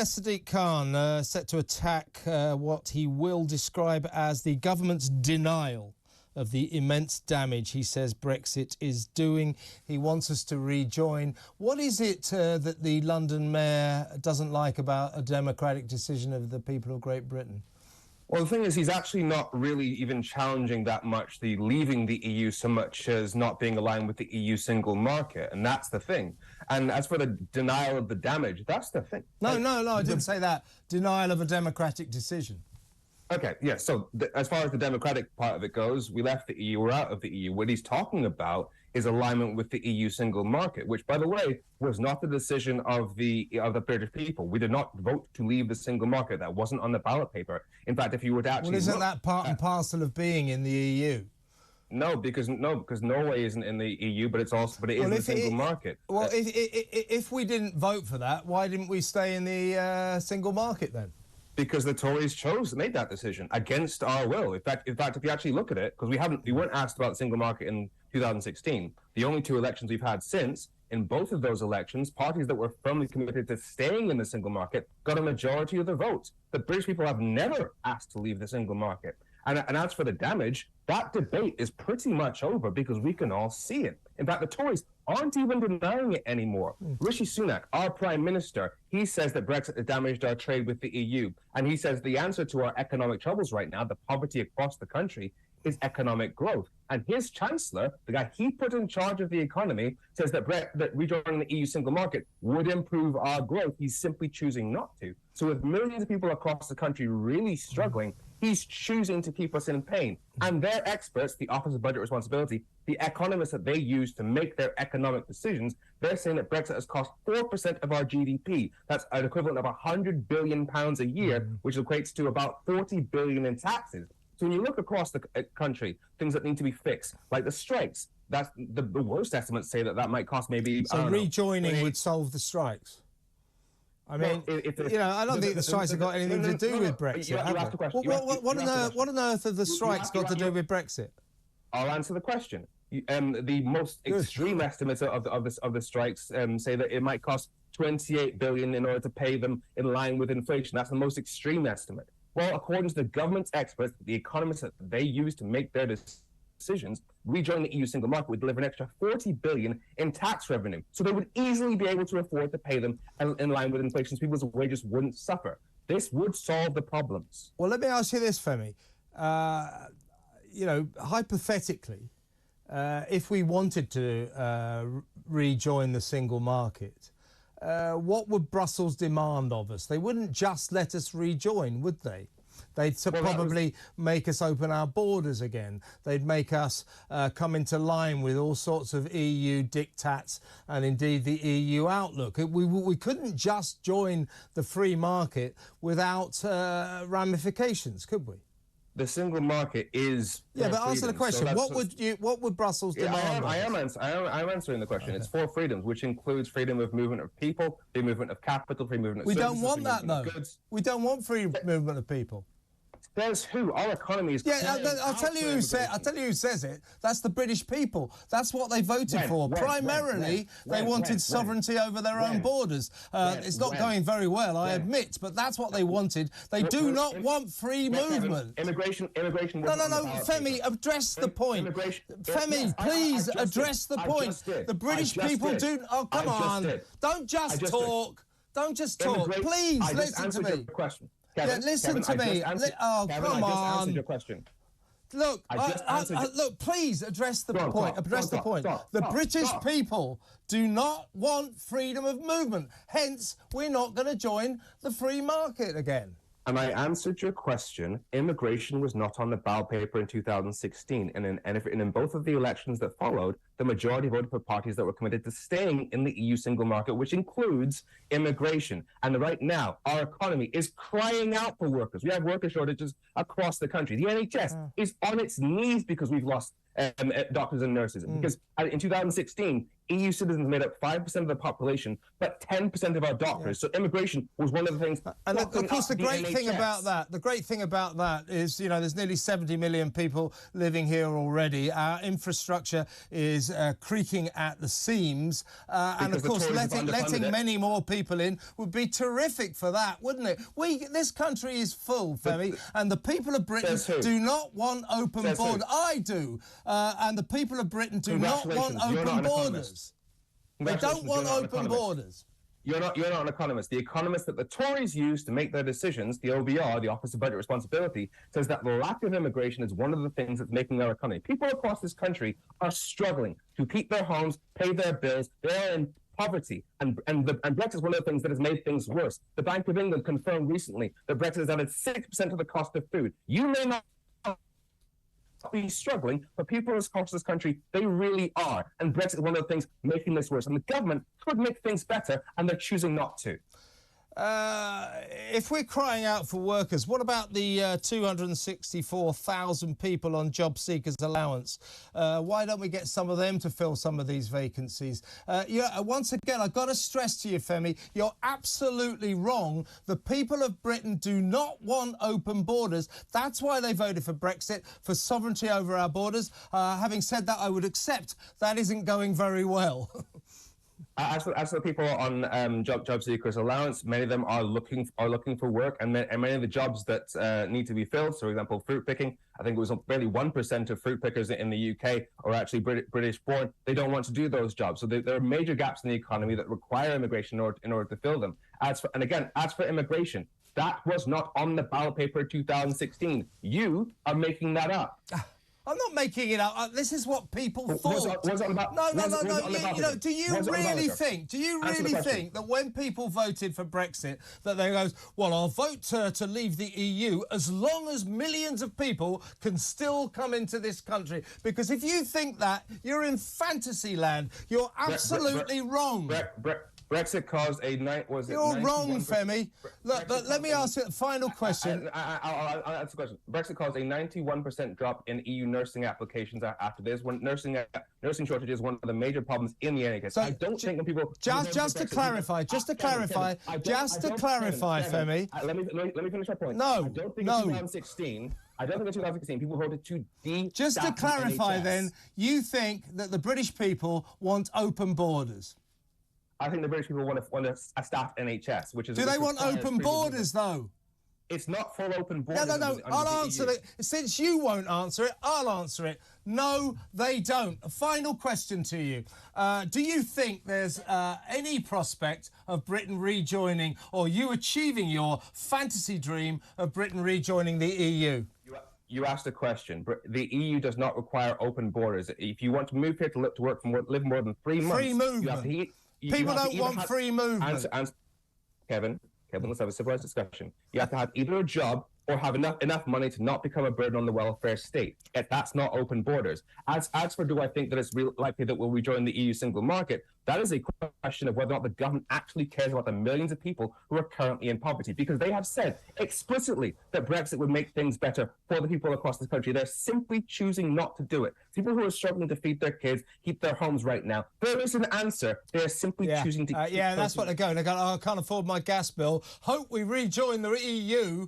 Sir Sadiq Khan set to attack what he will describe as the government's denial of the immense damage he says Brexit is doing. He wants us to rejoin. What is it that the London mayor doesn't like about a democratic decision of the people of Great Britain? Well, the thing is, he's actually not really even challenging that much the leaving the EU so much as not being aligned with the EU single market. And that's the thing. And as for the denial of the damage, that's the thing. No, I didn't say that. Denial of a democratic decision. Okay, yeah, so as far as the democratic part of it goes, we left the EU, we're out of the EU. What he's talking about is alignment with the EU single market, which, by the way, was not the decision of the British people. We did not vote to leave the single market. That wasn't on the ballot paper. In fact, if you were to actually... Well, isn't that part and parcel of being in the EU? No, because Norway isn't in the EU, but it is the single market. Well, if we didn't vote for that, why didn't we stay in the single market then? Because the Tories made that decision against our will. In fact, if you actually look at it, because we weren't asked about the single market in 2016. The only two elections we've had since, in both of those elections, parties that were firmly committed to staying in the single market got a majority of the votes. The British people have never asked to leave the single market. And as for the damage, that debate is pretty much over because we can all see it. In fact, the Tories aren't even denying it anymore. Rishi Sunak, our Prime Minister, he says that Brexit has damaged our trade with the EU. And he says the answer to our economic troubles right now, the poverty across the country, is economic growth. And his Chancellor, the guy he put in charge of the economy, says that rejoining the EU single market would improve our growth. He's simply choosing not to. So with millions of people across the country really struggling, he's choosing to keep us in pain. And their experts, the Office of Budget Responsibility, the economists that they use to make their economic decisions, they're saying that Brexit has cost 4% of our GDP. That's an equivalent of £100 billion a year, which equates to about 40 billion in taxes. So when you look across the country, things that need to be fixed, like the strikes, that's the worst estimates say that might cost maybe... So rejoining would solve the strikes? I mean, I don't think the strikes have got anything to do with Brexit. You asked the question. What on earth have the strikes got to do with Brexit? I'll answer the question. The most extreme estimates of the strikes say that it might cost 28 billion in order to pay them in line with inflation. That's the most extreme estimate. Well, according to the government's experts, the economists that they use to make their decisions, rejoining the EU single market would deliver an extra 40 billion in tax revenue. So they would easily be able to afford to pay them in line with inflation. So people's wages wouldn't suffer. This would solve the problems. Well, let me ask you this, Femi. Hypothetically, if we wanted to rejoin the single market, what would Brussels demand of us? They wouldn't just let us rejoin, would they? They'd probably make us open our borders again. They'd make us come into line with all sorts of EU diktats and indeed the EU outlook. We couldn't just join the free market without ramifications, could we? The single market is... Yeah, but answer the question. So what would Brussels demand? I am answering the question. Okay. It's four freedoms, which includes freedom of movement of people, free movement of capital, free movement of services. We don't want that, though. We don't want free movement of people. Says who? Our economy is... Yeah, I'll tell you who says it. That's the British people. That's what they voted for. Primarily, they wanted sovereignty over their own borders. It's not going very well, I admit, but that's what they wanted. They do not want free movement. Immigration. No, Femi, address the point. Femi, please address the point. The British people do... Oh, come on. Don't just talk. Don't just talk. Please, listen to me. Listen to me. Oh, come on. I just answered your question. Look, look, please address the point. Address the point. The British people do not want freedom of movement. Hence, we're not going to join the free market again. And I answered your question. Immigration was not on the ballot paper in 2016. And in both of the elections that followed, the majority voted for parties that were committed to staying in the EU single market, which includes immigration. And right now, our economy is crying out for workers. We have worker shortages across the country. The NHS is on its knees because we've lost doctors and nurses. Because in 2016, EU citizens made up 5% of the population, but 10% of our doctors. So immigration was one of the things. And of course, the great thing about that is, you know, there's nearly 70 million people living here already. Our infrastructure is creaking at the seams, and of course, letting many more people in would be terrific for that, wouldn't it? This country is full, Femi, and the people of Britain do not want open borders. I do, and the people of Britain do not want open borders. They don't want open borders. You're not an economist. The economist that the Tories use to make their decisions, the OBR, the Office of Budget Responsibility, says that the lack of immigration is one of the things that's making our economy. People across this country are struggling to keep their homes, pay their bills. They are in poverty, and Brexit is one of the things that has made things worse. The Bank of England confirmed recently that Brexit has added 6% to the cost of food. You may not be struggling, but people across this country, they really are. And Brexit is one of the things making this worse. And the government could make things better, and they're choosing not to. If we're crying out for workers, what about the 264,000 people on job seekers allowance? Why don't we get some of them to fill some of these vacancies? Once again, I've got to stress to you, Femi, you're absolutely wrong. The people of Britain do not want open borders. That's why they voted for Brexit, for sovereignty over our borders. Having said that, I would accept that isn't going very well. As for the people on job seekers allowance, many of them are looking for work, and many of the jobs that need to be filled. So, for example, fruit picking. I think it was barely 1% of fruit pickers in the UK are actually British born. They don't want to do those jobs. So there are major gaps in the economy that require immigration in order to fill them. As for immigration, that was not on the ballot paper in 2016. You are making that up. I'm not making it up. This is what people thought. No. Do you really think that when people voted for Brexit, that they goes, well, I'll vote to leave the EU as long as millions of people can still come into this country? Because if you think that, you're in fantasy land. You're absolutely wrong. Brexit caused a You're wrong, Femi. Look, but let me ask you a final question. I'll answer the question. Brexit caused a 91% drop in EU nursing applications after this. When nursing shortage is one of the major problems in the NHS. So I don't think when people just to clarify, Femi. Let me finish my point. No, I don't think in 2016. I don't think in 2016 people voted to Just to clarify, then, you think that the British people want open borders? I think the British people want a staffed NHS, which is... Do they want open borders, though? It's not full open borders. No. I'll answer it. Since you won't answer it, I'll answer it. No, they don't. A final question to you. Do you think there's any prospect of Britain rejoining, or you achieving your fantasy dream of Britain rejoining the EU? You asked a question. The EU does not require open borders. If you want to move here to live more than 3 months... Free movement. People don't want free movement. Kevin, let's have a civilized discussion. You have to have either a job or have enough money to not become a burden on the welfare state. If that's not open borders. As for do I think that it's likely that we'll rejoin the EU single market, that is a question of whether or not the government actually cares about the millions of people who are currently in poverty, because they have said explicitly that Brexit would make things better for the people across this country. They're simply choosing not to do it. People who are struggling to feed their kids, keep their homes right now, there is an answer. They're simply choosing to keep that's what they're going. They're going, I can't afford my gas bill. Hope we rejoin the EU.